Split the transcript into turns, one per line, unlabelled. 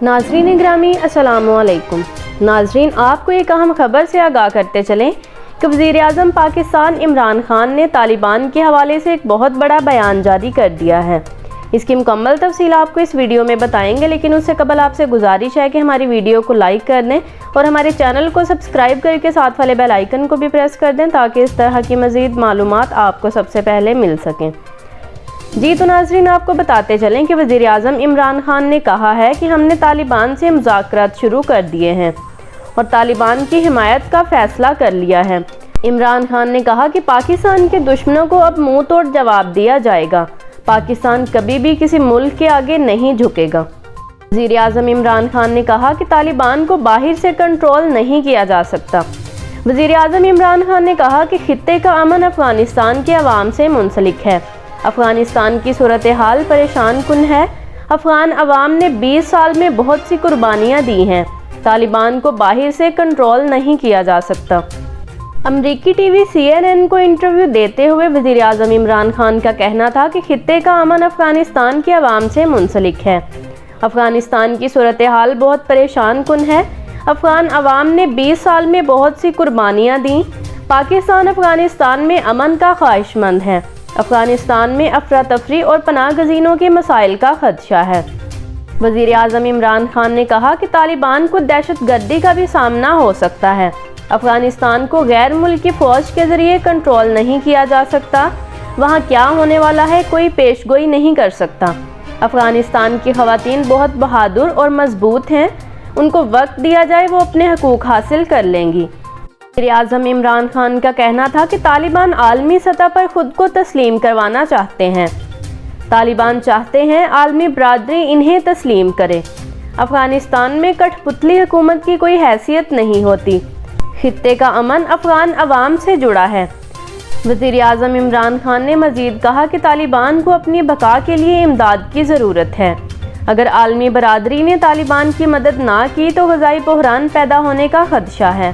नाज़रीन ग्रामी अस्सलाम वालेकुम। नाज़रीन, आपको एक अहम खबर से आगाह करते चलें कि वज़ीर-ए-आज़म पाकिस्तान इमरान खान ने तालिबान के हवाले से एक बहुत बड़ा बयान जारी कर दिया है। इसकी मुकम्मल तफसील आपको इस वीडियो में बताएंगे, लेकिन उससे कबल आपसे गुजारिश है कि हमारी वीडियो को लाइक कर दें और हमारे चैनल को सब्सक्राइब करके साथ वाले बेल आइकन को भी प्रेस कर दें ताकि इस तरह की मज़ीद मालूमात आपको सबसे पहले मिल सकें। जी तो नाज़रीन, आपको बताते चलें कि वज़ीर-ए-आज़म इमरान खान ने कहा है कि हमने तालिबान से मुज़ाकरात शुरू कर दिए हैं और तालिबान की हिमायत का फ़ैसला कर लिया है। इमरान खान ने कहा कि पाकिस्तान के दुश्मनों को अब मुंह तोड़ जवाब दिया जाएगा। पाकिस्तान कभी भी किसी मुल्क के आगे नहीं झुकेगा। वज़ीर-ए-आज़म इमरान खान ने कहा कि तालिबान को बाहर से कंट्रोल नहीं किया जा सकता। वज़ीर-ए-आज़म इमरान खान ने कहा कि खित्ते का अमन अफ़गानिस्तान के अवाम से मुंसलिक है। अफ़गानिस्तान की सूरत हाल परेशान कुन है। अफ़गान अवाम ने 20 साल में बहुत सी कुर्बानियाँ दी हैं। तालिबान को बाहर से कंट्रोल नहीं किया जा सकता। अमरीकी टीवी CNN को इंटरव्यू देते हुए वज़ीर-ए-आज़म इमरान खान का कहना था कि खित्ते का अमन अफ़गानिस्तान के अवाम से मुंसलिक है। अफ़गानिस्तान की सूरत हाल बहुत परेशान कुन है। अफ़गान अवाम ने 20 साल में बहुत सी कुर्बानियाँ दी। पाकिस्तान अफ़गानिस्तान में अमन का ख्वाहिशमंद है। अफ़गानिस्तान में अफरा तफरी और पनाह गज़ीनों के मसाइल का खदशा है। वज़ीर-ए-आज़म इमरान खान ने कहा कि तालिबान को दहशतगर्दी का भी सामना हो सकता है। अफ़गानिस्तान को गैर मुल्की फ़ौज के ज़रिए कंट्रोल नहीं किया जा सकता। वहाँ क्या होने वाला है कोई पेशगोई नहीं कर सकता। अफ़गानिस्तान की ख़वातीन बहुत बहादुर और मजबूत हैं। उनको वक्त दिया जाए वो अपने हकूक़ हासिल कर लेंगी। वज़ीर-ए-आज़म इमरान खान का कहना था कि तालिबान आलमी सतह पर ख़ुद को तस्लीम करवाना चाहते हैं। तालिबान चाहते हैं आलमी बरादरी इन्हें तस्लीम करे। अफ़गानिस्तान में कठपुतली हुकूमत की कोई हैसियत नहीं होती। खित्ते का अमन अफ़गान अवाम से जुड़ा है। वज़ीर-ए-आज़म इमरान खान ने मज़ीद कहा कि तालिबान को अपनी बका के लिए इमदाद की ज़रूरत है। अगर आलमी बरादरी ने तालिबान की मदद ना की तो ग़ज़ाई बहरान पैदा होने का ख़दशा है।